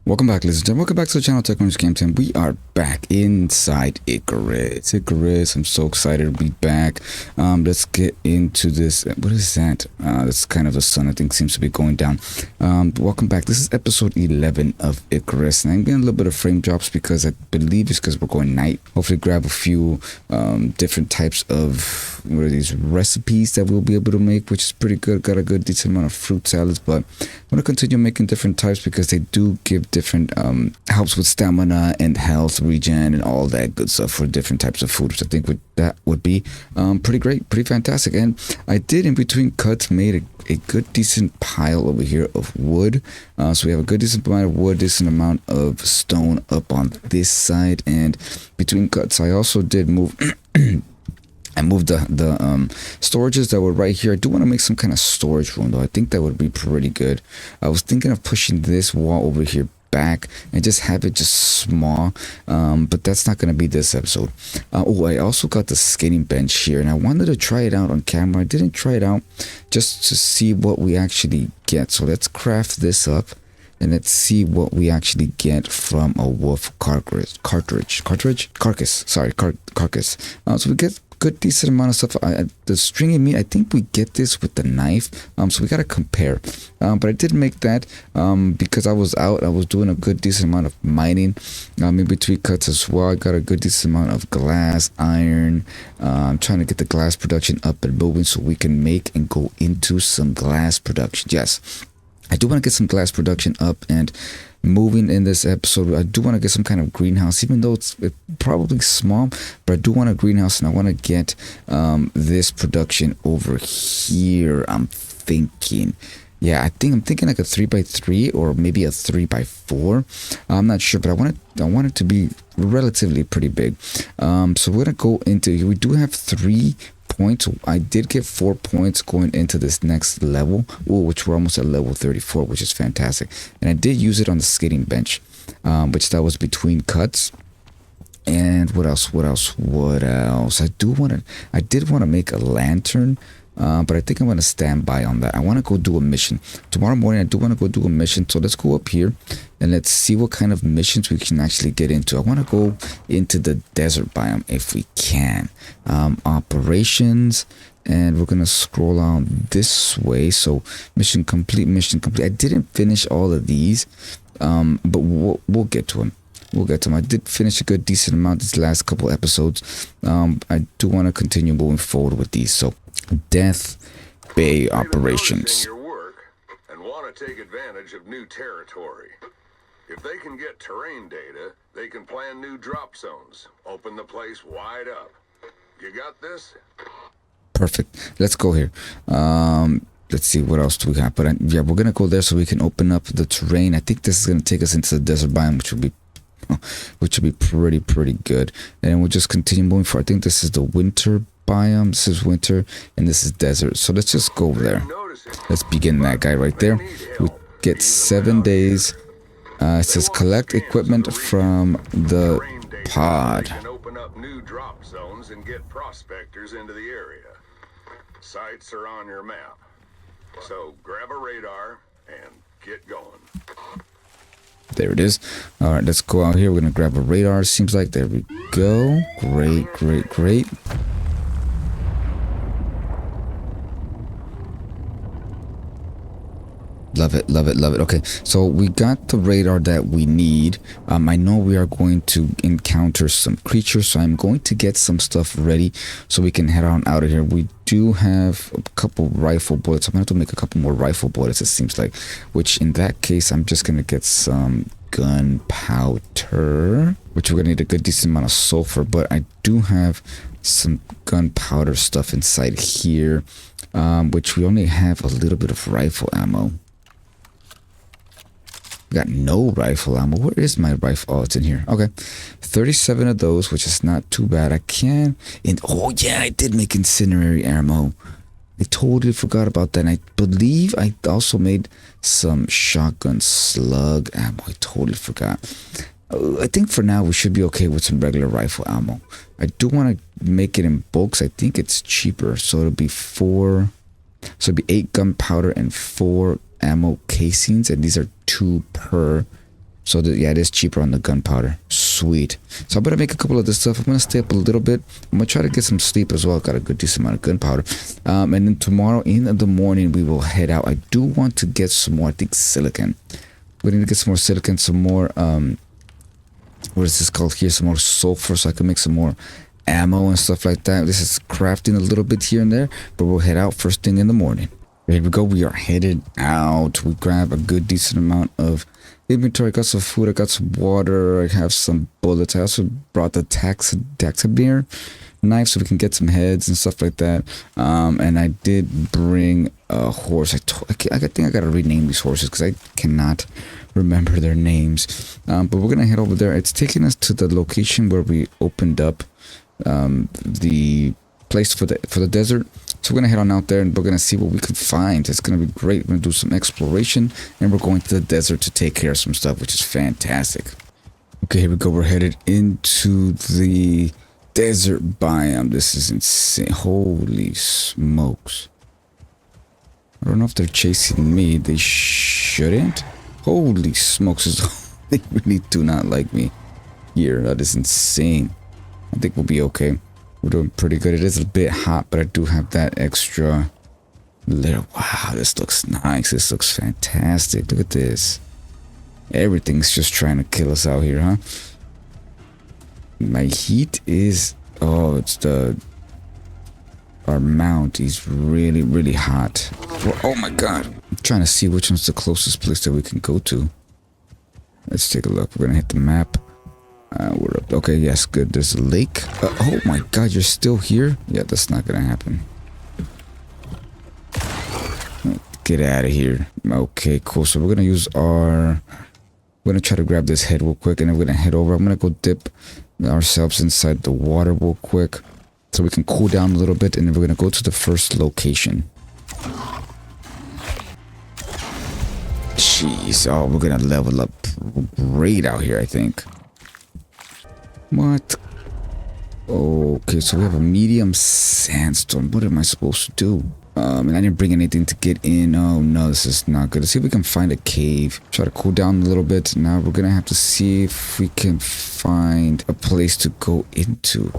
Welcome back, ladies and gentlemen. Welcome back to the channel, Technology Games, and we are back inside ICARUS. ICARUS, I'm so excited to be back. Let's get into this. What is that? That's kind of the sun, I think, seems to be going down. Welcome back. This is episode 11 of ICARUS, and I'm getting a little bit of frame drops because I believe it's because we're going night. Hopefully grab a few different types of, what are these, recipes that we'll be able to make, which is pretty good. Got a good decent amount of fruit salads, but I want to continue making different types because they do give different helps with stamina and health regen and all that good stuff for different types of food, which I think that would be pretty great, pretty fantastic. And I did, in between cuts, made a good decent pile over here of wood. So we have a good decent amount of wood, decent amount of stone up on this side, and between cuts I also did move I moved the storages that were right here. I do want to make some kind of storage room though. I think that would be pretty good. I was thinking of pushing this wall over here back and just have it just small, but that's not going to be this episode. Oh, I also got the skating bench here, and I wanted to try it out on camera. I didn't try it out just to see what we actually get. So let's craft this up and let's see what we actually get from a wolf carcass. So we get good decent amount of stuff. The stringy meat, I think we get this with the knife, so we gotta compare, but I did make that because I was out. I was doing a good decent amount of mining in between cuts as well. I got a good decent amount of glass, iron. I'm trying to get the glass production up and moving so we can make and go into some glass production. Yes, I do want to get some glass production up and moving in this episode. I do want to get some kind of greenhouse, even though it's probably small, but I do want a greenhouse, and I want to get this production over here. I'm thinking, yeah, I'm thinking like a 3x3 or maybe a 3x4. I'm not sure, but I want it to be relatively pretty big. So we're gonna go into. We do have 3 points. I did get 4 points going into this next level, which we're almost at level 34, which is fantastic. And I did use it on the skating bench, which that was between cuts. And what else? I did want to make a lantern, but I think I'm going to stand by on that. I want to go do a mission tomorrow morning. I do want to go do a mission, so let's go up here and let's see what kind of missions we can actually get into. I want to go into the desert biome if we can. Operations, and we're gonna scroll on this way. So mission complete. I didn't finish all of these, but we'll get to them. I did finish a good decent amount this last couple episodes. I do want to continue moving forward with these. So Death Bay operations. Your work and want to take advantage of new territory. If they can get terrain data, they can plan new drop zones, open the place wide up. You got this? Perfect. Let's go here. Let's see what else do we have. But yeah, we're gonna go there so we can open up the terrain. I think this is gonna take us into the desert biome, which will be pretty good. And we'll just continue moving forward. I think this is the winter biome. This is winter, and this is desert. So let's just go there. Let's begin that guy right there. We get 7 days. It says collect equipment from the pod. Open up new drop zones and get prospectors into the area. Sites are on your map. So grab a radar and get going. There it is. All right, let's go out here. We're gonna grab a radar. Seems like there we go. Great. Love it. Okay, so we got the radar that we need. I know we are going to encounter some creatures, so I'm going to get some stuff ready so we can head on out of here. We do have a couple rifle bullets. I'm gonna have to make a couple more rifle bullets, it seems like, which in that case I'm just gonna get some gunpowder, which we're gonna need a good decent amount of sulfur, but I do have some gunpowder stuff inside here, which we only have a little bit of rifle ammo. Got no rifle ammo. Where is my rifle? Oh, it's in here. Okay, 37 of those, which is not too bad. I can, and oh yeah, I did make incendiary ammo. I totally forgot about that. And I believe I also made some shotgun slug ammo. I totally forgot. I think for now we should be okay with some regular rifle ammo. I do want to make it in bulks. I think it's cheaper, so it'll be 4. So it'll be 8 gunpowder and 4 ammo casings, and these are 2 per So yeah, it is cheaper on the gunpowder. Sweet. So I'm gonna make a couple of this stuff. I'm gonna stay up a little bit. I'm gonna try to get some sleep as well. Got a good decent amount of gunpowder. And then tomorrow in the morning we will head out. I do want to get some more, I think, silicon. We need to get some more silicon, some more what is this called here? Some more sulfur, so I can make some more ammo and stuff like that. This is crafting a little bit here and there, but we'll head out first thing in the morning. Here we go. We are headed out. We grab a good decent amount of inventory. I got some food. I got some water. I have some bullets. I also brought the taxidermy knife so we can get some heads and stuff like that. And I did bring a horse. I think I gotta rename these horses because I cannot remember their names. But we're gonna head over there. It's taking us to the location where we opened up the place for the desert. So we're gonna head on out there and we're gonna see what we can find. It's gonna be great. We're gonna do some exploration and we're going to the desert to take care of some stuff, which is fantastic. Okay, here we go. We're headed into the desert biome. This is insane. Holy smokes. I don't know if they're chasing me. They shouldn't. Holy smokes. They really do not like me here. That is insane. I think we'll be okay. We're doing pretty good. It is a bit hot, but I do have that extra little. Wow, this looks nice. This looks fantastic. Look at this. Everything's just trying to kill us out here, huh? My heat is... Oh, it's our mount is really, really hot. Oh my god. I'm trying to see which one's the closest place that we can go to. Let's take a look. We're gonna hit the map. We're up. Okay, yes, good. There's a lake. Oh my god, you're still here? Yeah, that's not gonna happen. Get out of here. Okay, cool. So we're gonna use our... We're gonna try to grab this head real quick and then we're gonna head over. I'm gonna go dip ourselves inside the water real quick so we can cool down a little bit, and then we're gonna go to the first location. Jeez, oh, we're gonna level up great out here, I think. What? Okay, so we have a medium sandstorm. What am I supposed to do? And I didn't bring anything to get in. Oh no, this is not good. Let's see if we can find a cave. Try to cool down a little bit. Now we're gonna have to see if we can find a place to go into.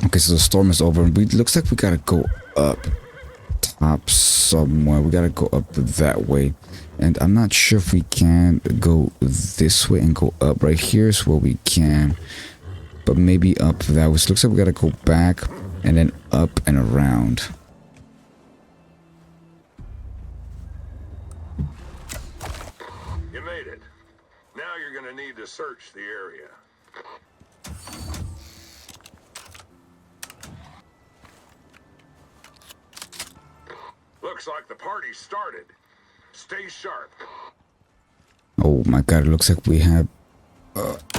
Okay, so the storm is over, and looks like we gotta go up top somewhere. We gotta go up that way, and I'm not sure if we can go this way and go up. Right here is where we can, but maybe up that way. So it looks like we gotta go back and then up and around. You made it. Now you're gonna need to search the area. Looks like the party started. Stay sharp. Oh my god, it looks like we have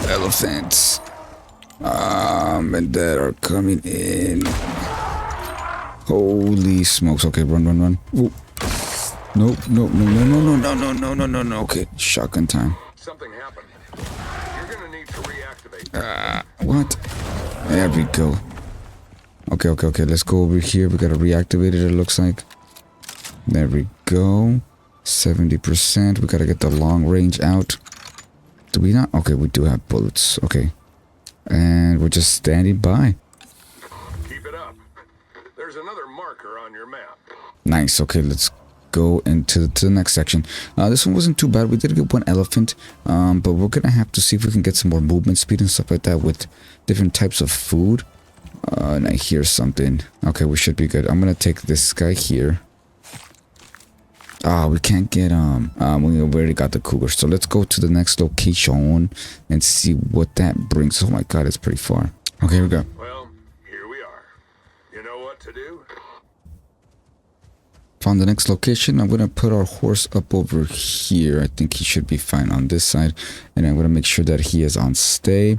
elephants and that are coming in. Holy smokes. Okay, run. Ooh. No. Okay, shotgun time. Something happened. You're gonna need to reactivate. What? There we go. Okay, let's go over here. We gotta reactivate it, it looks like. There we go. 70%. We gotta get the long range out. Do we not? Okay, we do have bullets. Okay. And we're just standing by. Keep it up. There's another marker on your map. Nice. Okay, let's go into the next section. This one wasn't too bad. We did get one elephant. But we're gonna have to see if we can get some more movement speed and stuff like that with different types of food. And I hear something. Okay, we should be good. I'm gonna take this guy here. We can't get we already got the cougar, so let's go to the next location and see what that brings. Oh my god, it's pretty far. Okay, here we go. Well, here we are. You know what to do? Found the next location. I'm gonna put our horse up over here. I think he should be fine on this side, and I'm gonna make sure that he is on stay.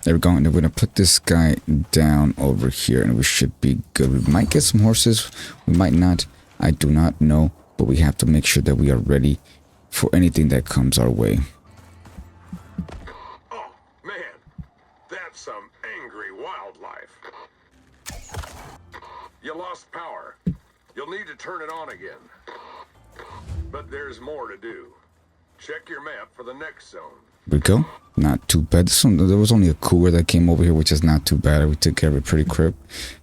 There we go, and we're gonna put this guy down over here, and we should be good. We might get some horses, we might not. I do not know. But we have to make sure that we are ready for anything that comes our way. Oh, man. That's some angry wildlife. You lost power. You'll need to turn it on again. But there's more to do. Check your map for the next zone. There we go. Not too bad. This one, there was only a cooler that came over here, which is not too bad. We took care of it pretty quick.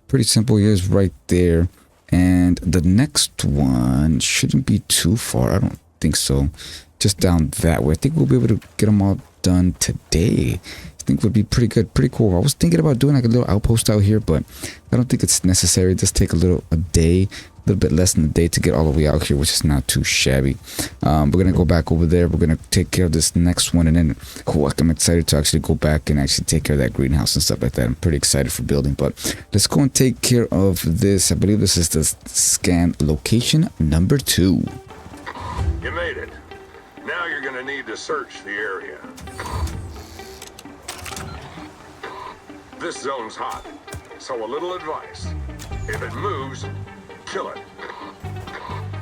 Pretty simple. Here's right there. And the next one shouldn't be too far. I don't think so. Just down that way. I think we'll be able to get them all done today. I think would be pretty good, pretty cool. I was thinking about doing like a little outpost out here, but I don't think it's necessary. Just take a day, a little bit less than a day to get all the way out here, which is not too shabby. We're gonna go back over there. We're gonna take care of this next one, and then I'm excited to actually go back and actually take care of that greenhouse and stuff like that. I'm pretty excited for building, but let's go and take care of this. I believe this is the scan location number 2. You made it. Now you're gonna need to search the area. This zone's hot, so a little advice. If it moves, kill it.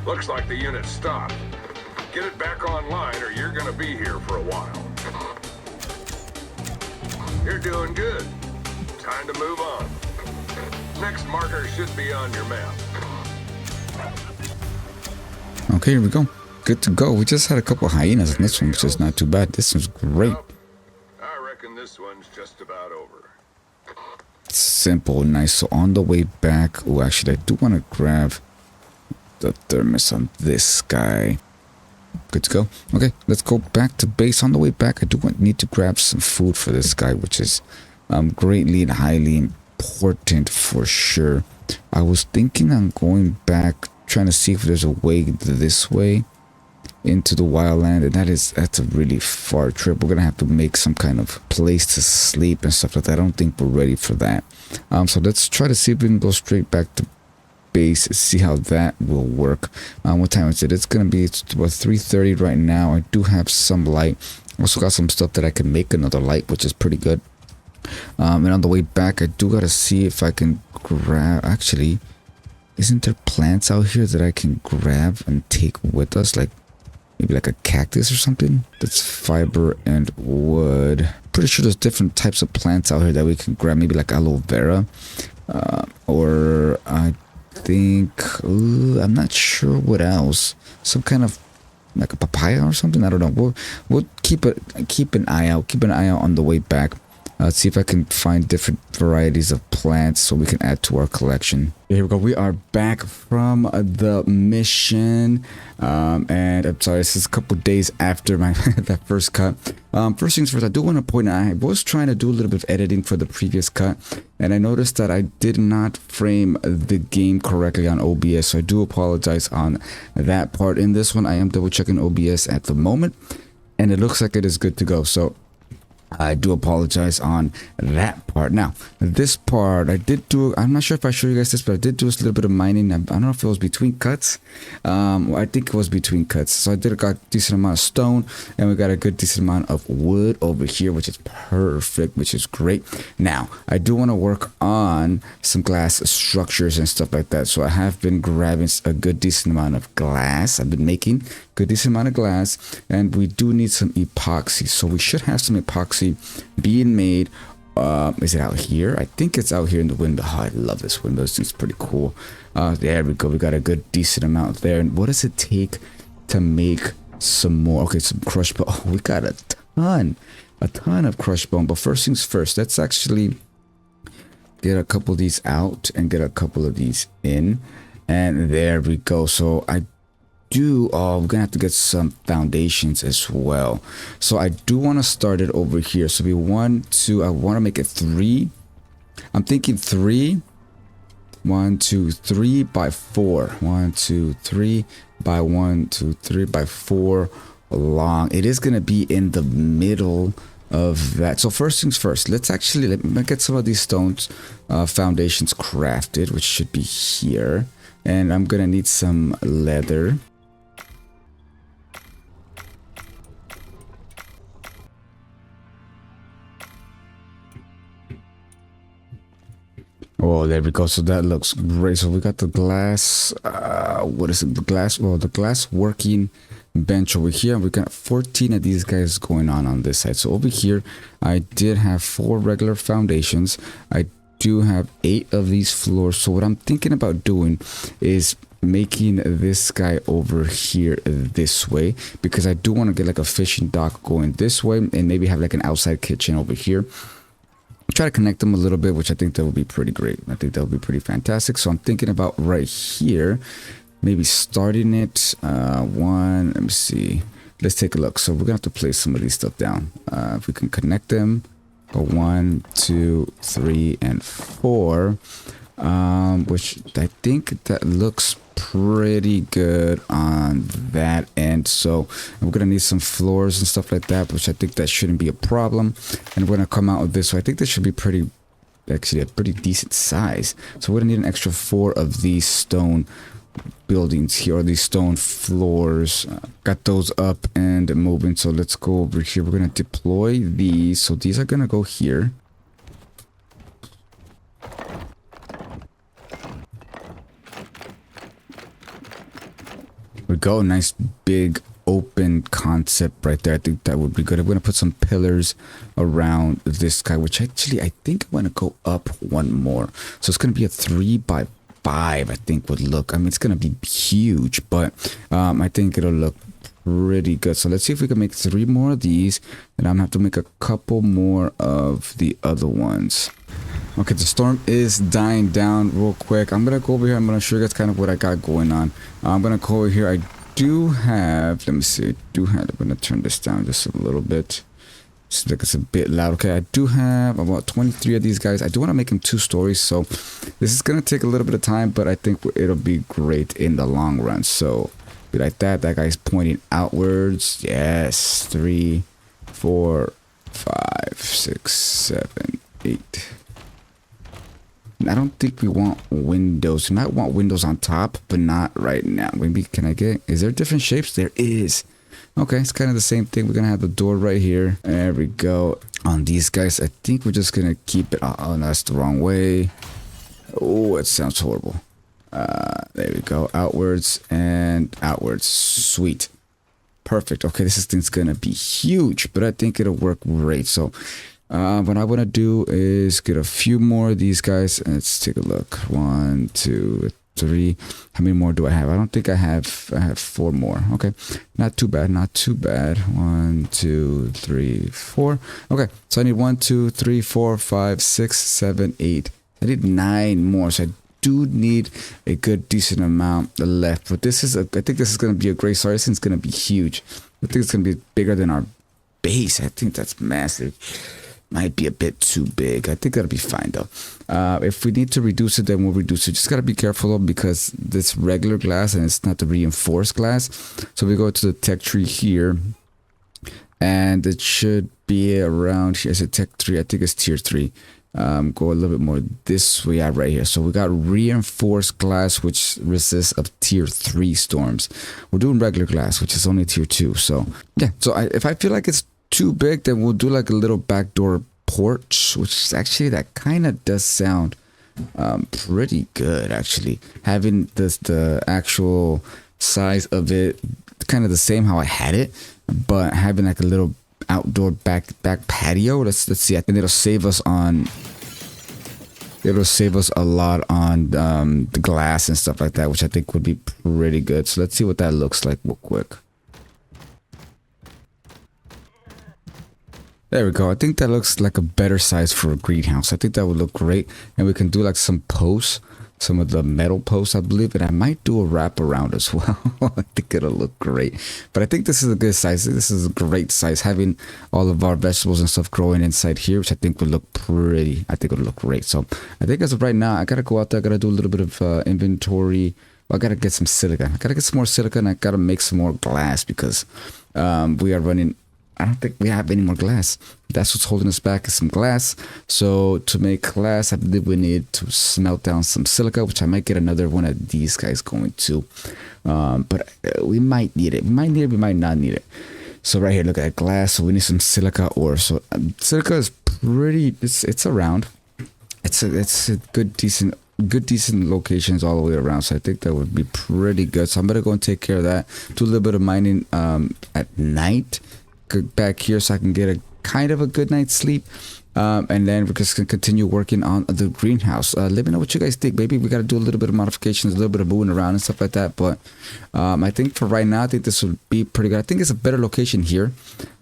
Looks like the unit stopped. Get it back online or you're gonna be here for a while. You're doing good. Time to move on. Next marker should be on your map. Okay, here we go. Good to go. We just had a couple hyenas in this one, which is not too bad. This one's great. Well, I reckon this one's just about over. Simple, nice. So on the way back, oh, actually, I do want to grab the thermos on this guy. Good to go. Okay, let's go back to base. On the way back, I do need to grab some food for this guy, which is greatly and highly important for sure. I was thinking on going back, trying to see if there's a way this way into the wildland, and that's a really far trip. We're gonna have to make some kind of place to sleep and stuff like that. I don't think we're ready for that. So let's try to see if we can go straight back to base, see how that will work. What time is it? It's gonna be about 3:30 right now. I do have some light. Also got some stuff that I can make another light, which is pretty good. And on the way back, I do gotta see if I can grab. Actually, isn't there plants out here that I can grab and take with us, like maybe like a cactus or something? That's fiber and wood. Pretty sure there's different types of plants out here that we can grab. Maybe like aloe vera, or I think I'm not sure what else. Some kind of like a papaya or something. I don't know. We'll keep an eye out. Keep an eye out on the way back. See if I can find different varieties of plants so we can add to our collection. Here we go. We are back from the mission. And I'm sorry, this is a couple days after my that first cut. First things first, I do want to point out, I was trying to do a little bit of editing for the previous cut, and I noticed that I did not frame the game correctly on OBS, so I do apologize on that part. In this one, I am double checking OBS at the moment, and it looks like it is good to go. So I do apologize on that part. Now, this part, I did do, I'm not sure if I showed you guys this, but I did do a little bit of mining. I don't know if it was between cuts. I think it was between cuts. So I did got a decent amount of stone, and we got a good decent amount of wood over here, which is perfect, which is great. Now, I do want to work on some glass structures and stuff like that. So I have been grabbing a good decent amount of glass. I've been making good decent amount of glass, and we do need some epoxy. So we should have some epoxy being made. Is it out here? I think it's out here in the window. Oh, I love this window. This thing's pretty cool. There we go. We got a good decent amount there. And what does it take to make some more? Okay, some crushed bone. Oh, we got a ton of crushed bone. But first things first, let's actually get a couple of these out and get a couple of these in. And there we go. So we're gonna have to get some foundations as well. So I do want to start it over here. So I want to make it 3. I'm thinking 3. 1 2 3 by 4. 1 2 3 by 1 2 3 by 4 long. It is gonna be in the middle of that. So first things first, let me get some of these stones foundations crafted, which should be here. And I'm gonna need some leather. Oh, there we go. So that looks great. So we got the glass. What is it? The glass. Well, the glass working bench over here. We got 14 of these guys going on this side. So over here, I did have 4 regular foundations. I do have 8 of these floors. So what I'm thinking about doing is making this guy over here this way, because I do want to get like a fishing dock going this way, and maybe have like an outside kitchen over here. Try to connect them a little bit, which I think that would be pretty great. I think that would be pretty fantastic. So I'm thinking about right here, maybe starting it one. Let me see. Let's take a look. So we're gonna have to place some of these stuff down. If we can connect them, go 1, 2, 3, and 4. Which I think that looks pretty good on that end. So we're gonna need some floors and stuff like that, which I think that shouldn't be a problem. And we're gonna come out with this. So I think this should be pretty, actually a pretty decent size. So we're gonna need an extra 4 of these stone buildings here, or these stone floors. Got those up and moving. So let's go over here. We're gonna deploy these. So these are gonna go here. We go, nice big open concept right there. I think that would be good. I'm gonna put some pillars around this guy, which actually I think I'm gonna go up one more. So it's gonna be a 3x5, I think would look. I mean, it's gonna be huge, but I think it'll look pretty good. So let's see if we can make 3 more of these, and I'm gonna have to make a couple more of the other ones. Okay, the storm is dying down real quick. I'm gonna go over here. I'm gonna show you guys kind of what I got going on. I'm gonna go over here. I do have, let me see, I'm gonna turn this down just a little bit. Seems like it's a bit loud. Okay, I do have about 23 of these guys. I do want to make them 2 stories, so this is gonna take a little bit of time, but I think it'll be great in the long run. So be like that. That guy's pointing outwards. Yes, 3, 4, 5, 6, 7, 8. I don't think we want windows. We might want windows on top, but not right now. Maybe, can I get, is there different shapes? There is. Okay, it's kind of the same thing. We're going to have the door right here. There we go. On these guys, I think we're just going to keep it. Oh, no, that's the wrong way. Oh, it sounds horrible. There we go. Outwards and outwards. Sweet. Perfect. Okay, this thing's going to be huge, but I think it'll work great. So what I want to do is get a few more of these guys. Let's take a look. 1, 2, 3. How many more do I have? I don't think I have 4 more. Okay, not too bad, not too bad. 1, 2, 3, 4. Okay, so I need 1, 2, 3, 4, 5, 6, 7, 8. I need 9 more, so I do need a good decent amount left. But this is I think this is going to be a great start. This thing's going to be huge. I think it's going to be bigger than our base. I think that's massive. Might be a bit too big. I think that'll be fine though. If we need to reduce it, then we'll reduce it. Just gotta be careful though, because this regular glass and it's not the reinforced glass. So we go to the tech tree here, and it should be around here. Is it tech 3? I think it's tier 3. Go a little bit more this way out right here. So we got reinforced glass, which resists of tier 3 storms. We're doing regular glass, which is only tier 2. So yeah. So if I feel like it's too big, then we'll do like a little backdoor porch, which is actually, that kind of does sound pretty good actually. Having the actual size of it kind of the same how I had it, but having like a little outdoor back patio. Let's see. I think it'll save us on. It'll save us a lot on the glass and stuff like that, which I think would be pretty good. So let's see what that looks like real quick. There we go. I think that looks like a better size for a greenhouse. I think that would look great. And we can do like some posts, some of the metal posts, I believe. And I might do a wrap around as well. I think it'll look great. But I think this is a good size. This is a great size. Having all of our vegetables and stuff growing inside here, which I think would look pretty. I think it'll look great. So I think as of right now, I got to go out there. I got to do a little bit of inventory. Well, I got to get some silicon. I got to get some more silicon. I got to make some more glass because we are running. I don't think we have any more glass. That's what's holding us back, is some glass. So to make glass, I believe we need to smelt down some silica, which I might get another one of these guys going to. But we might need it. We might need it. We might not need it. So right here, look at glass. So we need some silica ore. So silica is pretty. It's around. It's a good decent good decent locations all the way around, so I think that would be pretty good. So I'm gonna go and take care of that, do a little bit of mining at night, go back here so I can get a kind of a good night's sleep. And then we're just gonna continue working on the greenhouse. Let me know what you guys think. Maybe we gotta do a little bit of modifications, a little bit of moving around and stuff like that. But I think for right now, I think this would be pretty good. I think it's a better location here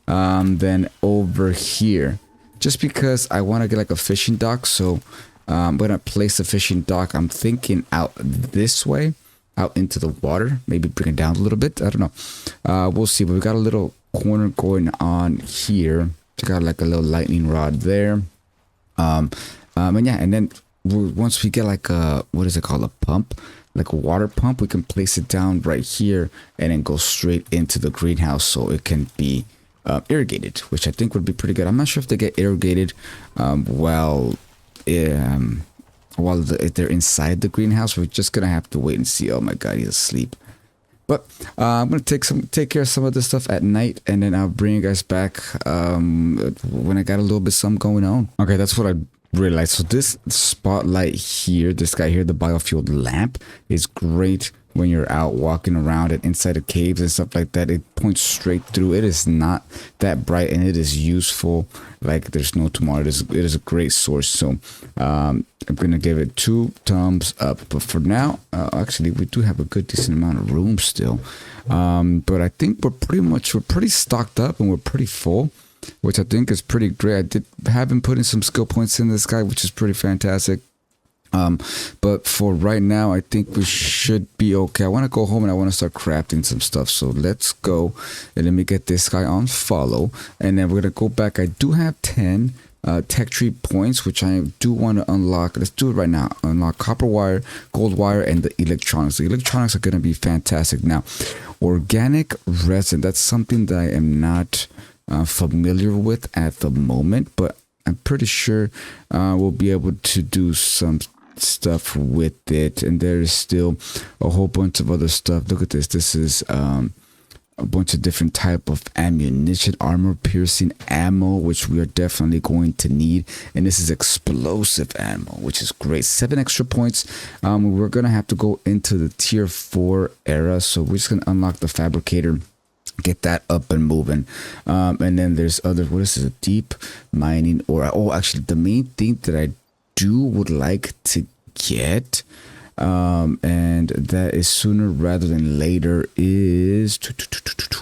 than over here, just because I want to get like a fishing dock. So I'm gonna place a fishing dock. I'm thinking out this way, out into the water. Maybe bring it down a little bit. I don't know. We'll see. But we got a little corner going on here. Check out like a little lightning rod there. And yeah, and then once we get like a, what is it called, a pump, like a water pump, we can place it down right here and then go straight into the greenhouse so it can be irrigated, which I think would be pretty good. I'm not sure if they get irrigated while if they're inside the greenhouse. We're just gonna have to wait and see. Oh my god, he's asleep. But I'm gonna take care of some of this stuff at night, and then I'll bring you guys back when I got a little bit something going on. Okay, that's what I realized. So this spotlight here, this guy here, the biofuel lamp, is great when you're out walking around and inside the caves and stuff like that. It points straight through. It is not that bright, and it is useful like there's no tomorrow. It is a great source. So I'm gonna give it 2 thumbs up. But for now, actually we do have a good decent amount of room still, but I think we're pretty stocked up and we're pretty full, which I think is pretty great. I have been putting some skill points in this guy, which is pretty fantastic. But for right now, I think we should be okay. I want to go home and I want to start crafting some stuff. So let's go and let me get this guy on follow, and then we're gonna go back. I do have 10 tech tree points, which I do want to unlock. Let's do it right now. Unlock copper wire, gold wire, and the electronics. The electronics are gonna be fantastic. Now, organic resin. That's something that I am not familiar with at the moment, but I'm pretty sure we'll be able to do some stuff with it. And there is still a whole bunch of other stuff. Look at this. This is a bunch of different type of ammunition, armor piercing ammo, which we are definitely going to need. And this is explosive ammo, which is great. 7 extra points. We're gonna have to go into the tier 4 era, so we're just gonna unlock the fabricator, get that up and moving. And then there's other, what is this, a deep mining, or actually the main thing that I would like to get, and that is sooner rather than later, is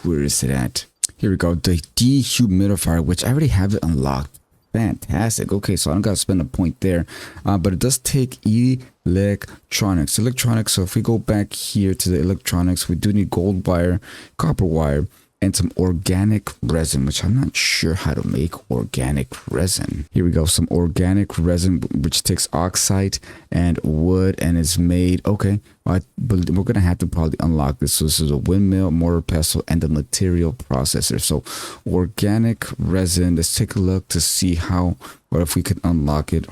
where is it at? Here we go, the dehumidifier, which I already have it unlocked. Fantastic. Okay, so I don't gotta spend a point there, but it does take electronics. So if we go back here to the electronics, we do need gold wire, copper wire, and some organic resin, which I'm not sure how to make organic resin. Here we go, some organic resin, which takes oxide and wood and is made, okay, but we're gonna have to probably unlock this. So this is a windmill, mortar pestle, and the material processor. So organic resin, let's take a look to see how, or if we can unlock it.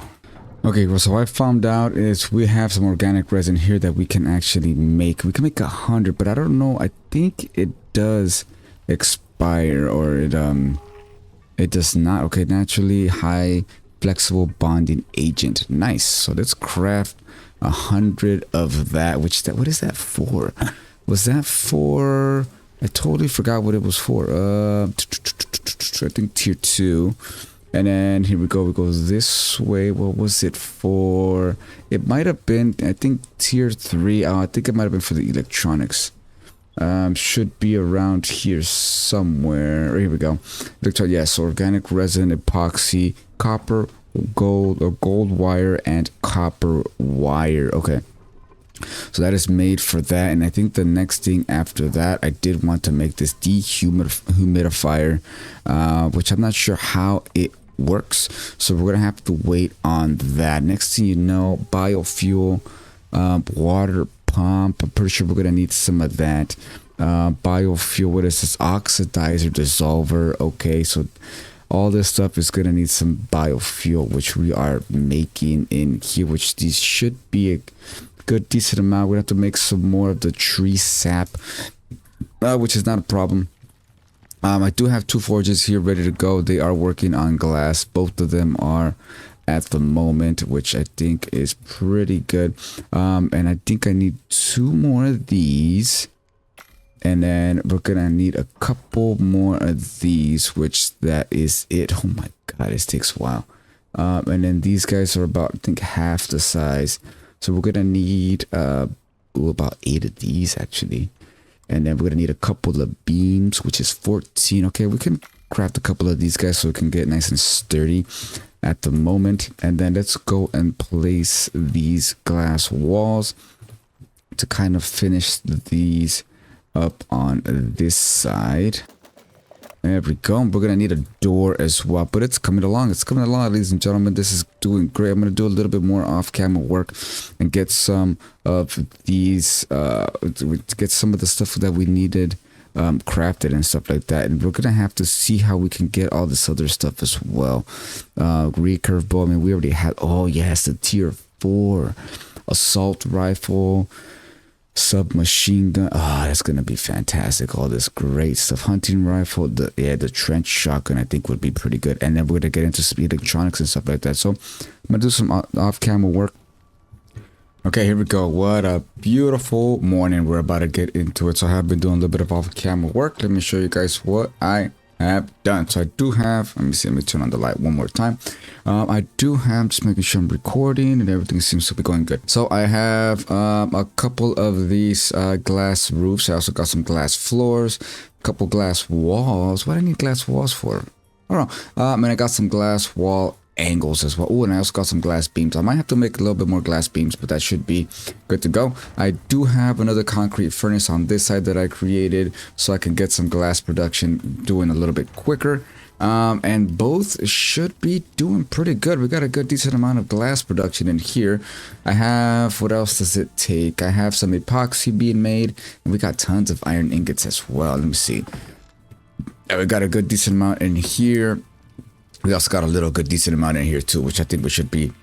Okay, well, so what I found out is we have some organic resin here that we can actually make. We can make 100, but I don't know, I think it does expire, or it does not. Okay, naturally high flexible bonding agent. Nice. So let's craft 100 of that. What is that for? Was that for, I totally forgot what it was for. I think tier 2. And then here we go this way. What was it for? It might have been, I think, tier 3. I think it might have been for the electronics. Should be around here somewhere. Here we go. Yes, organic resin, epoxy, copper, gold, or gold wire, and copper wire. Okay, so that is made for that. And I think the next thing after that, I did want to make this dehumidifier, which I'm not sure how it works, so we're gonna have to wait on that. Next thing you know, biofuel, water pump. I'm pretty sure we're gonna need some of that. Biofuel, what is this? Oxidizer, dissolver. Okay, so all this stuff is gonna need some biofuel, which we are making in here, which these should be a good decent amount. We have to make some more of the tree sap, which is not a problem. I do have 2 forges here ready to go. They are working on glass. Both of them are at the moment, which I think is pretty good. And I think I need 2 more of these. And then we're gonna need a couple more of these, which that is it. Oh my god, this takes a while. And then these guys are about, I think, half the size. So we're gonna need about 8 of these actually. And then we're gonna need a couple of beams, which is 14. Okay, we can craft a couple of these guys so we can get nice and sturdy at the moment. And then let's go and place these glass walls to kind of finish these up on this side. There we go. We're gonna need a door as well, but it's coming along. It's coming along, ladies and gentlemen. This is doing great. I'm gonna do a little bit more off-camera work and get some of these get some of the stuff that we needed crafted and stuff like that. And we're gonna have to see how we can get all this other stuff as well. Recurve bow. I mean, we already had, oh yes, the tier 4 assault rifle, submachine gun. Oh, that's gonna be fantastic. All this great stuff. Hunting rifle, the trench shotgun I think would be pretty good. And then we're gonna get into some electronics and stuff like that. So I'm gonna do some off-camera work. Okay, here we go. What a beautiful morning. We're about to get into it. So I have been doing a little bit of off-camera work. Let me show you guys what I have done. So I do have, let me see, let me turn on the light one more time. I do have, just making sure I'm recording and everything seems to be going good. So I have a couple of these glass roofs. I also got some glass floors, a couple glass walls. What do I need glass walls for? I don't know. And I got some glass wall angles as well. Oh, and I also got some glass beams. I might have to make a little bit more glass beams, but that should be good to go. I do have another concrete furnace on this side that I created so I can get some glass production doing a little bit quicker. And both should be doing pretty good. We got a good decent amount of glass production in here. I have, what else does it take? I have some epoxy being made, and we got tons of iron ingots as well. Let me see. And we got a good decent amount in here. We also got a little good decent amount in here too, which I think we should be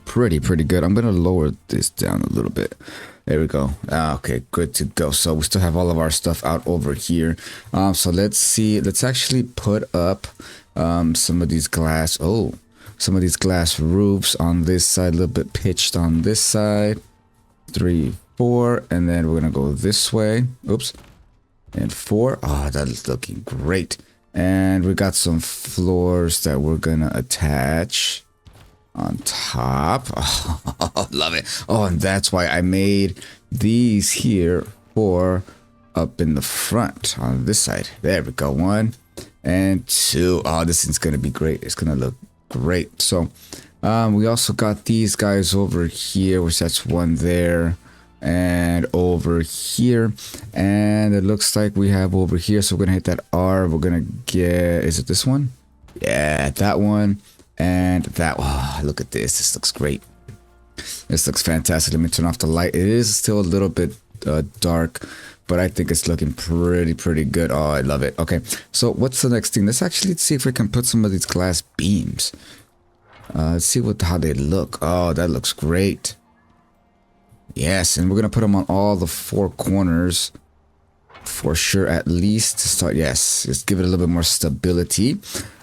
pretty good. I'm gonna lower this down a little bit. There we go. Okay, good to go. So we still have all of our stuff out over here. So let's see. Let's actually put up some of these glass. Oh, some of these glass roofs on this side, a little bit pitched on this side. 3, 4, and then we're gonna go this way. Oops, and 4. Oh, that is looking great. And we got some floors that we're gonna attach on top. Oh, love it. Oh, and that's why I made these here for up in the front on this side. There we go. 1 and 2. Oh, this is gonna be great. It's gonna look great. So we also got these guys over here, which that's 1 there. And over here, and it looks like we have over here, so we're gonna hit that R. We're gonna get, is it this one? Yeah, that one and that. Oh, look at this. This looks great. This looks fantastic. Let me turn off the light. It is still a little bit dark, but I think it's looking pretty good. Oh, I love it. Okay, so what's the next thing? Let's actually see if we can put some of these glass beams. Let's see how they look. Oh, that looks great. Yes, and we're gonna put them on all the 4 corners for sure, at least to start. Yes, just give it a little bit more stability.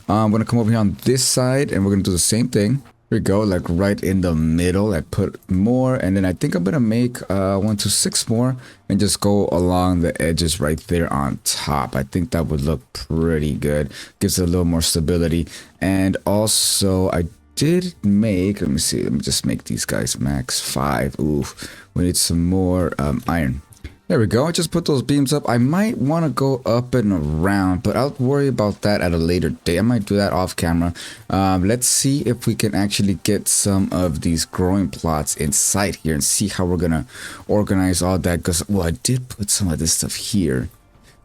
I'm gonna come over here on this side and we're gonna do the same thing. Here we go, like right in the middle. I put more, and then I think I'm gonna make 1 to 6 more and just go along the edges right there on top. I think that would look pretty good. Gives it a little more stability. And also I did make, let me see, let me just make these guys max 5. Ooh, we need some more iron. There we go. I just put those beams up. I might want to go up and around, but I'll worry about that at a later date. I might do that off camera. Let's see if we can actually get some of these growing plots in sight here and see how we're gonna organize all that, because, well, I did put some of this stuff here.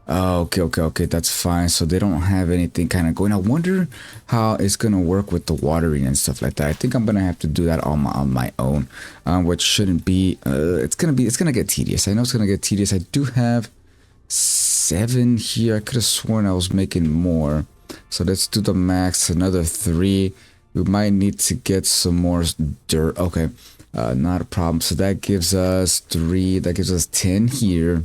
Oh, okay, that's fine. So they don't have anything kind of going. I wonder how it's gonna work with the watering and stuff like that. I think I'm gonna have to do that on my own, which shouldn't be. It's gonna get tedious. I know it's gonna get tedious. I do have 7 here. I could have sworn I was making more. So let's do the max. Another 3. We might need to get some more dirt. Okay, not a problem. So that gives us 3. That gives us 10 here.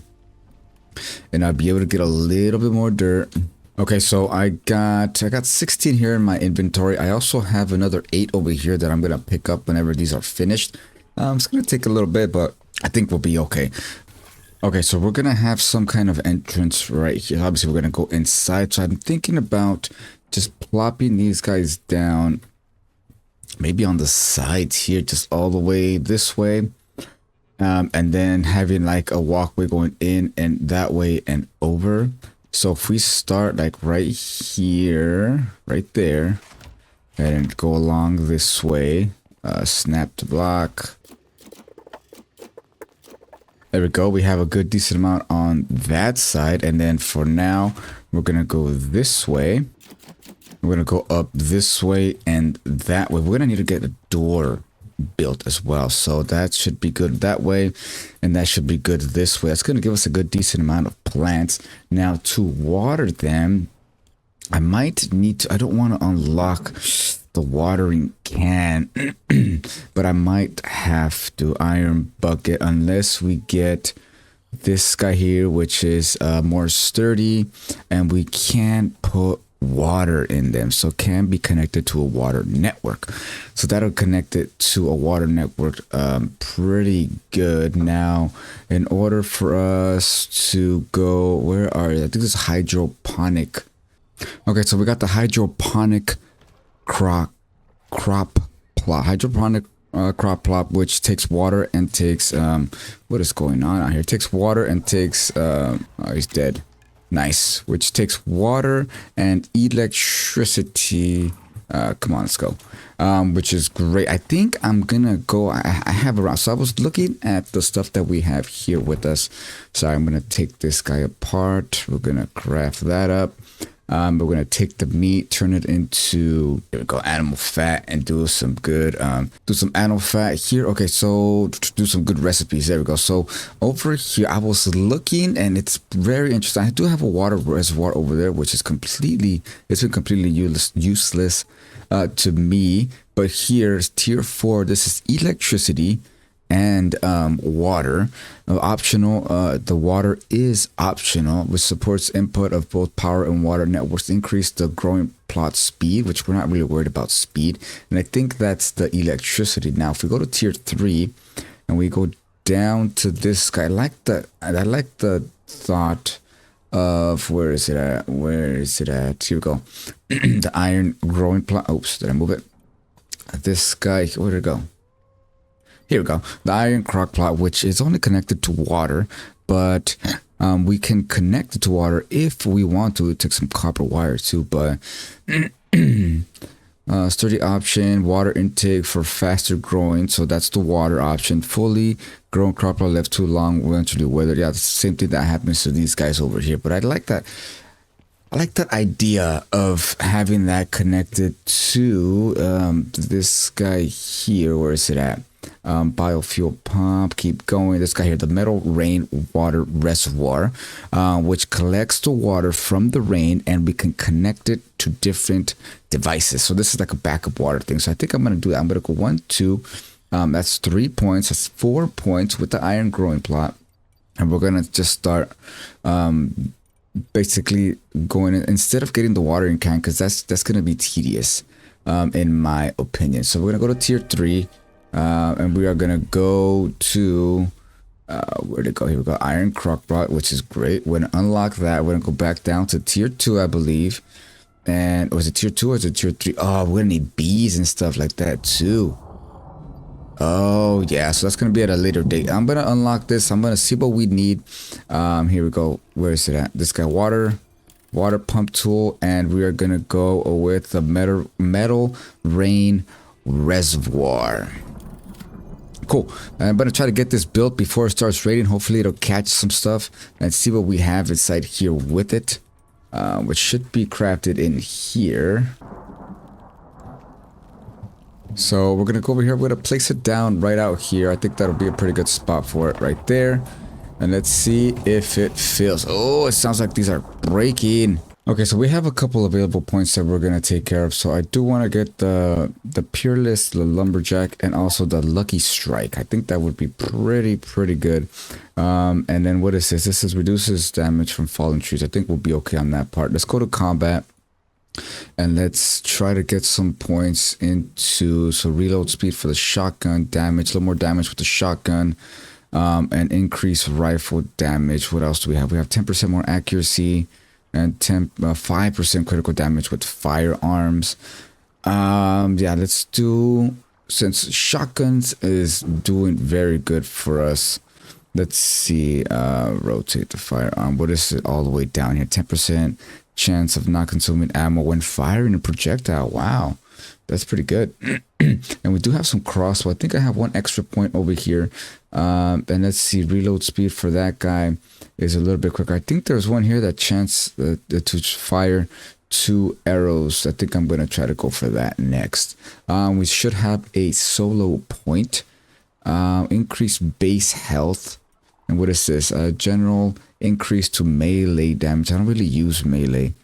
And I'll be able to get a little bit more dirt. Okay, so I got 16 here in my inventory. I also have another 8 over here that I'm gonna pick up whenever these are finished. It's gonna take a little bit, but I think we'll be okay. Okay, so we're gonna have some kind of entrance right here. Obviously, we're gonna go inside. So I'm thinking about just plopping these guys down, maybe on the sides here, just all the way this way. And then having like a walkway going in and that way and over. So if we start like right here, right there, and go along this way, snap to block. There we go. We have a good decent amount on that side. And then for now, we're going to go this way. We're going to go up this way and that way. We're going to need to get a door built as well. So that should be good that way. And that should be good this way. That's going to give us a good decent amount of plants. Now to water them, I might need to, I don't want to unlock the watering can, but I might have to iron bucket unless we get this guy here, which is more sturdy, and we can put water in them, so can be connected to a water network. So that'll connect it to a water network pretty good. Now in order for us to go, where are you? I think this is hydroponic. Okay, so we got the hydroponic crop plot, crop plot, which takes water and takes what is going on out here? It takes water and takes oh, he's dead. Nice. Which takes water and electricity. Come on, let's go. Which is great. I think I'm gonna go. I have around. So I was looking at the stuff that we have here with us. So I'm gonna take this guy apart. We're gonna craft that up. We're gonna take the meat, turn it into, here we go, animal fat, and do some good, do some animal fat here. Okay, so do some good recipes. There we go. So over here, I was looking, and it's very interesting. I do have a water reservoir over there, which is completely, it's been completely useless to me. But here's tier 4. This is electricity and water. Optional. The water is optional, which supports input of both power and water networks. Increase the growing plot speed, which we're not really worried about speed. And I think that's the electricity. Now, if we go to tier 3 and we go down to this guy, I like the thought of, where is it at? Where is it at? Here we go. The iron growing plot. Oops, did I move it? This guy, where did it go? Here we go. The iron crock plot, which is only connected to water, but we can connect it to water if we want to. It takes some copper wire too, but sturdy option, water intake for faster growing. So that's the water option. Fully grown crop plot left too long, eventually weathered. Yeah, it's the same thing that happens to these guys over here. But I like that. I like that idea of having that connected to this guy here. Where is it at? Biofuel pump, keep going. This guy here, the metal rain water reservoir, which collects the water from the rain, and we can connect it to different devices. So this is like a backup water thing. So I think I'm going to do that. I'm going to go 1, 2. That's 3 points. That's 4 points with the iron growing plot. And we're going to just start basically going in, instead of getting the watering can, because that's going to be tedious in my opinion. So we're going to go to tier 3. And we are gonna go to where'd it go? Here we go. Iron crockpot, which is great. We're gonna unlock that. We're gonna go back down to tier 2, I believe. And was it tier 2 or is it tier 3? Oh, we're gonna need bees and stuff like that too. Oh yeah, so that's gonna be at a later date. I'm gonna unlock this. I'm gonna see what we need. Here we go. Where is it at? This guy, water pump tool, and we are gonna go with the metal rain reservoir. Cool. I'm gonna try to get this built before it starts raining. Hopefully it'll catch some stuff and see what we have inside here with it, which should be crafted in here. So we're gonna go over here. We're gonna place it down right out here. I think that'll be a pretty good spot for it right there. And let's see if it fills. Oh, it sounds like these are breaking. Okay, so we have a couple available points that we're gonna take care of. So I do want to get the Peerless, the Lumberjack, and also the Lucky Strike. I think that would be pretty good. And then what is this? This is reduces damage from fallen trees. I think we'll be okay on that part. Let's go to combat. And let's try to get some points into, so reload speed for the shotgun, damage, a little more damage with the shotgun, and increase rifle damage. What else do we have? We have 10% more accuracy and 5% critical damage with firearms. Yeah, let's do, since shotguns is doing very good for us. Let's see, rotate the firearm. What is it all the way down here? 10% chance of not consuming ammo when firing a projectile. Wow, that's pretty good. And we do have some crossbow. I think I have one extra point over here. And let's see, reload speed for that guy is a little bit quicker. I think there's one here that chance to fire 2 arrows. I think I'm going to try to go for that next. We should have a solo point. Increase base health. And what is this? General increase to melee damage. I don't really use melee.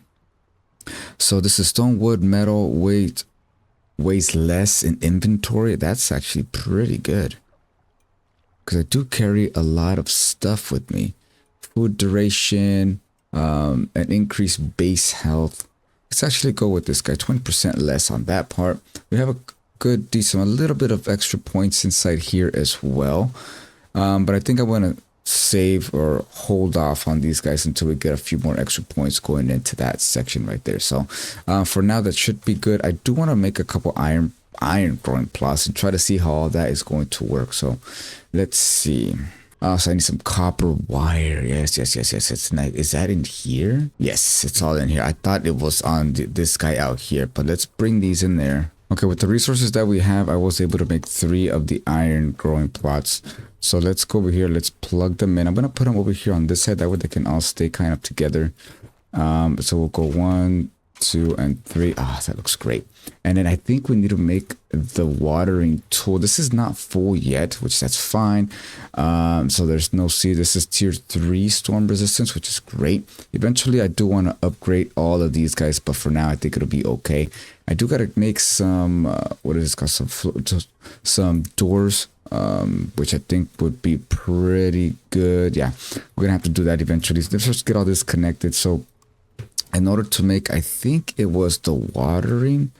So this is stone, wood, metal, weighs less in inventory. That's actually pretty good, because I do carry a lot of stuff with me. Food duration, an increased base health. Let's actually go with this guy. 20% less on that part. We have a good, decent, a little bit of extra points inside here as well. But I think I want to save or hold off on these guys until we get a few more extra points going into that section right there. So for now, that should be good. I do want to make a couple iron growing plots and try to see how all that is going to work. So let's see. So I need some copper wire. Yes. It's nice. Is that in here? Yes, it's all in here. I thought it was on this guy out here, but let's bring these in there. Okay, with the resources that we have, I was able to make 3 of the iron growing plots. So let's go over here. Let's plug them in. I'm going to put them over here on this side. That way they can all stay kind of together. So we'll go 1, 2, and 3. Ah, that looks great. And then I think we need to make the watering tool. This is not full yet, which that's fine. So there's no seed. This is tier 3 storm resistance, which is great. Eventually, I do want to upgrade all of these guys, but for now, I think it'll be okay. I do got to make some, what is this called? Some doors, which I think would be pretty good. Yeah, we're going to have to do that eventually. Let's just get all this connected. So in order to make, I think it was the watering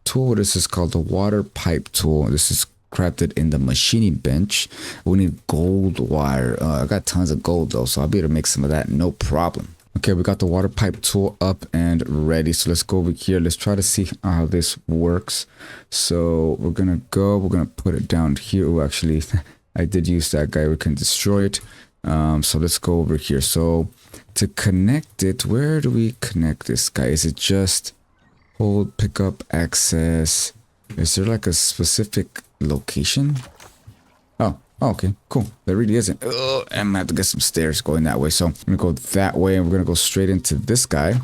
tool. This is called the water pipe tool. This is crafted in the machining bench. We need gold wire. I got tons of gold though, so I'll be able to make some of that, no problem. Okay, we got the water pipe tool up and ready. So let's go over here. Let's try to see how this works. So we're gonna put it down here. Oh, actually, I did use that guy. We can destroy it. So let's go over here. So to connect it, where do we connect this guy? Is it just hold, pick up, access? Is there like a specific location? Oh, okay, cool. There really isn't. I'm gonna have to get some stairs going that way. So I'm gonna go that way, and we're gonna go straight into this guy,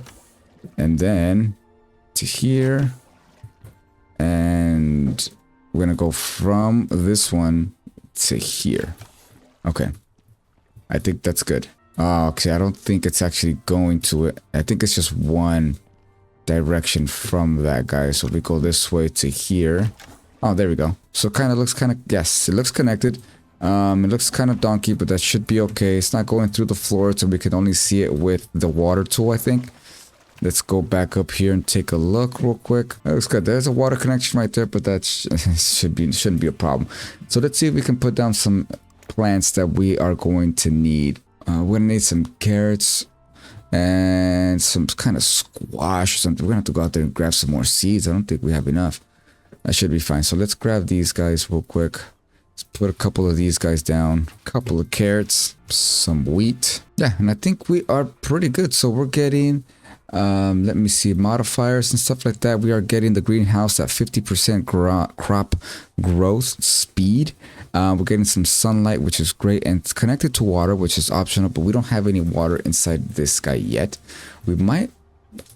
and then to here, and we're gonna go from this one to here. Okay, I think that's good. Okay, I don't think it's actually going to it. I think it's just one direction from that guy. So we go this way to here. Oh, there we go. So it kind of looks yes, it looks connected. It looks kind of donkey, but that should be okay. It's not going through the floor, so we can only see it with the water tool, I think. Let's go back up here and take a look real quick. That looks good. There's a water connection right there, but that shouldn't be a problem. So let's see if we can put down some plants that we are going to need. We're gonna need some carrots and some kind of squash or something. We're gonna have to go out there and grab some more seeds. I don't think we have enough. That should be fine. So let's grab these guys real quick. Let's put a couple of these guys down. A couple of carrots, some wheat. Yeah, and I think we are pretty good. So we're getting, let me see, modifiers and stuff like that. We are getting the greenhouse at 50% crop growth speed. We're getting some sunlight, which is great, and it's connected to water, which is optional, but we don't have any water inside this guy yet. We might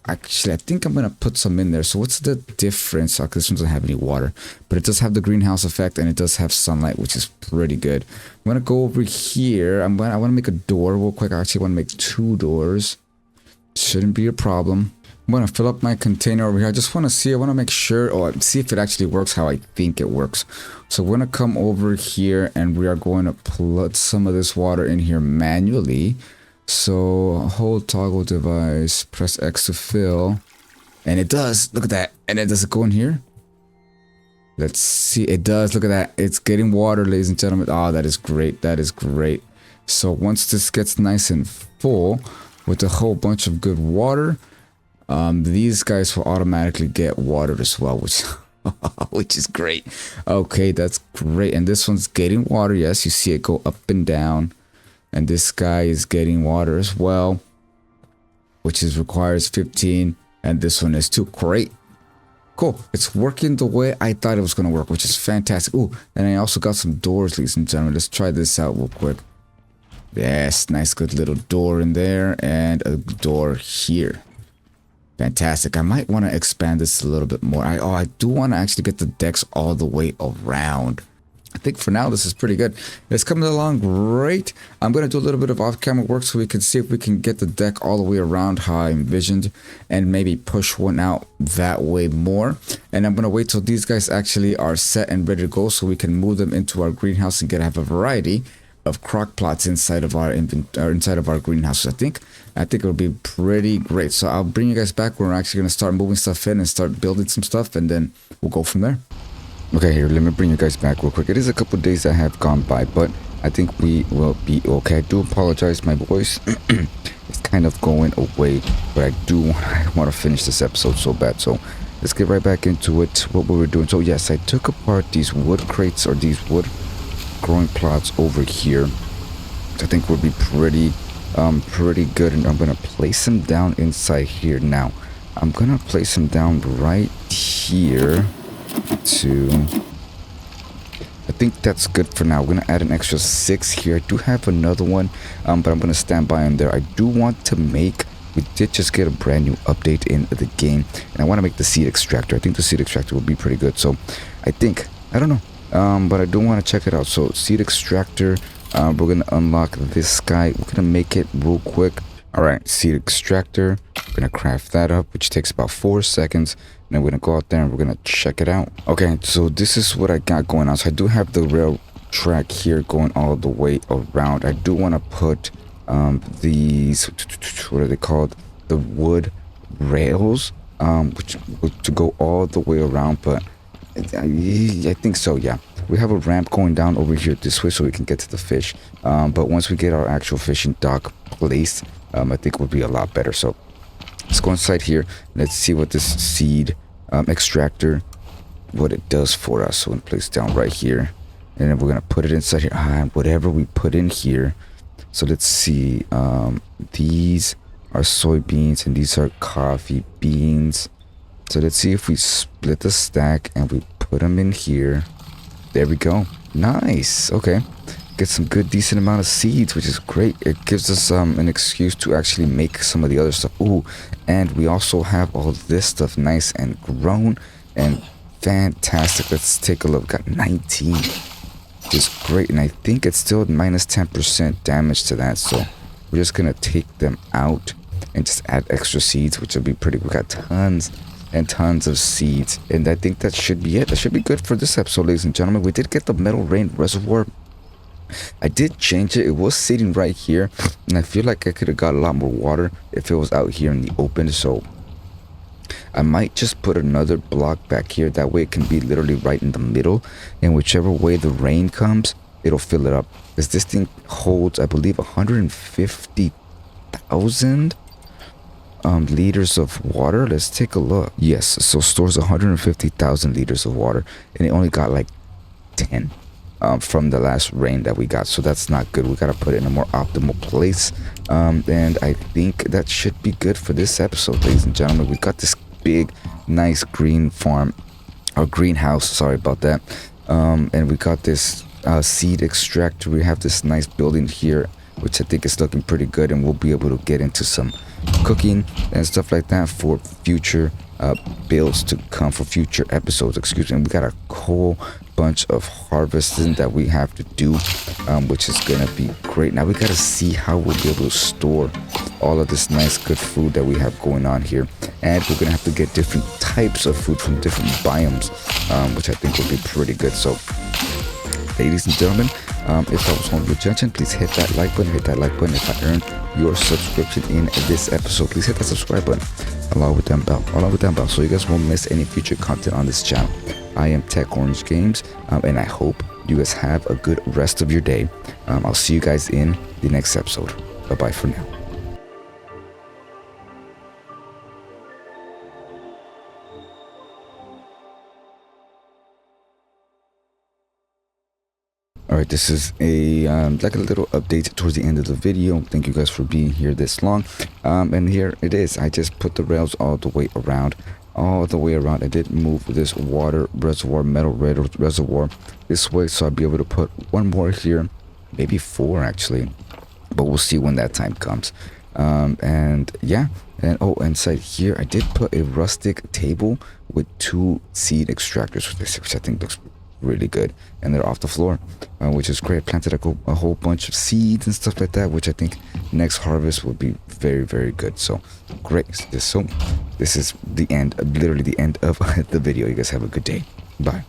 actually, I think I'm gonna put some in there. So what's the difference? Okay, this one doesn't have any water, but it does have the greenhouse effect, and it does have sunlight, which is pretty good. I'm gonna go over here. I want to make a door real quick. I actually want to make 2 doors. Shouldn't be a problem. I'm gonna fill up my container over here. I just want to see. I want to make sure, or see if it actually works how I think it works. So we're gonna come over here and we are going to put some of this water in here manually. So hold toggle device, press X to fill, and it does. Look at that. And then does it go in here? Let's see. It does. Look at that. It's getting water, ladies and gentlemen. Oh, that is great. That is great. So once this gets nice and full with a whole bunch of good water, these guys will automatically get watered as well, which is great. Okay, that's great. And this one's getting water. Yes, you see it go up and down. And this guy is getting water as well, which requires 15. And this one is 2. Great. Cool. It's working the way I thought it was going to work, which is fantastic. Ooh, and I also got some doors, ladies and gentlemen. Let's try this out real quick. Yes, nice good little door in there and a door here. Fantastic. I might want to expand this a little bit more. I do want to actually get the decks all the way around. I think for now this is pretty good. It's coming along great. I'm going to do a little bit of off-camera work so we can see if we can get the deck all the way around how I envisioned and maybe push one out that way more. And I'm going to wait till these guys actually are set and ready to go so we can move them into our greenhouse and have a variety of crock plots inside of our greenhouse. I think it'll be pretty great. So I'll bring you guys back when we're actually going to start moving stuff in and start building some stuff, and then we'll go from there. Okay, here, let me bring you guys back real quick. It is a couple days that have gone by, but I think we will be okay. I do apologize, my voice it's kind of going away, but I want to finish this episode so bad. So let's get right back into it, what we were doing. So yes, I took apart these wood crates, or these wood growing plots over here. I think would be pretty good, and I'm gonna place them down inside here. Now I'm gonna place them down right here I think that's good for now. We're gonna add an extra 6 here. I do have another one, but I'm gonna stand by on there. I do want to make, we did just get a brand new update in the game, and I want to make the seed extractor. I think the seed extractor will be pretty good. So I don't know, but I do want to check it out. So seed extractor, we're gonna unlock this guy. We're gonna make it real quick. All right, seed extractor, we're gonna craft that up, which takes about 4 seconds. And we're gonna go out there and we're gonna check it out. Okay, so this is what I got going on. So I do have the rail track here going all the way around. I do want to put these, what are they called, the wood rails, which to go all the way around. But I think so, yeah. We have a ramp going down over here this way so we can get to the fish. But once we get our actual fishing dock placed, I think it would be a lot better. So let's go inside here. Let's see what this seed extractor, what it does for us. So we're gonna place it down right here, and then we're gonna put it inside here. Whatever we put in here. So let's see. These are soybeans and these are coffee beans. So let's see if we split the stack and we put them in here. There we go. Nice. Okay. Get some good decent amount of seeds, which is great. It gives us an excuse to actually make some of the other stuff. Ooh, and we also have all this stuff nice and grown and fantastic. Let's take a look. Got 19, which is great, and I think it's still minus 10% damage to that. So we're just gonna take them out and just add extra seeds, which will be pretty. We got tons and tons of seeds, and I think that should be it. That should be good for this episode, ladies and gentlemen. We did get the metal rain reservoir. I did change it. It was sitting right here, and I feel like I could have got a lot more water if it was out here in the open. So I might just put another block back here. That way it can be literally right in the middle, and whichever way the rain comes, it'll fill it up. Because this thing holds, I believe, 150,000 liters of water. Let's take a look. Yes, so stores 150,000 liters of water, and it only got like 10 from the last rain that we got. So that's not good. We gotta put it in a more optimal place, and I think that should be good for this episode, ladies and gentlemen. We got this big nice green farm, or greenhouse, sorry about that, and we got this seed extractor. We have this nice building here, which I think is looking pretty good, and we'll be able to get into some cooking and stuff like that for future builds to come, for future episodes, excuse me. And we got a whole bunch of harvesting that we have to do, which is gonna be great. Now we gotta see how we'll be able to store all of this nice good food that we have going on here, and we're gonna have to get different types of food from different biomes, which I think will be pretty good. So ladies and gentlemen, if that was one of your attention, please hit that like button, if I earned your subscription in this episode, please hit that subscribe button along with that bell, so you guys won't miss any future content on this channel. I am Tech Orange Games, and I hope you guys have a good rest of your day. I'll see you guys in the next episode. Bye bye for now. Alright, this is a like a little update towards the end of the video. Thank you guys for being here this long. And here it is. I just put the rails all the way around. I did move this water reservoir, metal reservoir this way, so I'll be able to put one more here, maybe 4 actually, but we'll see when that time comes. And yeah, and oh, inside here I did put a rustic table with 2 seed extractors, which I think looks really good, and they're off the floor, which is great. I planted a whole bunch of seeds and stuff like that, which I think next harvest will be very, very good. So great. So this is the end, literally the end of the video. You guys have a good day. Bye.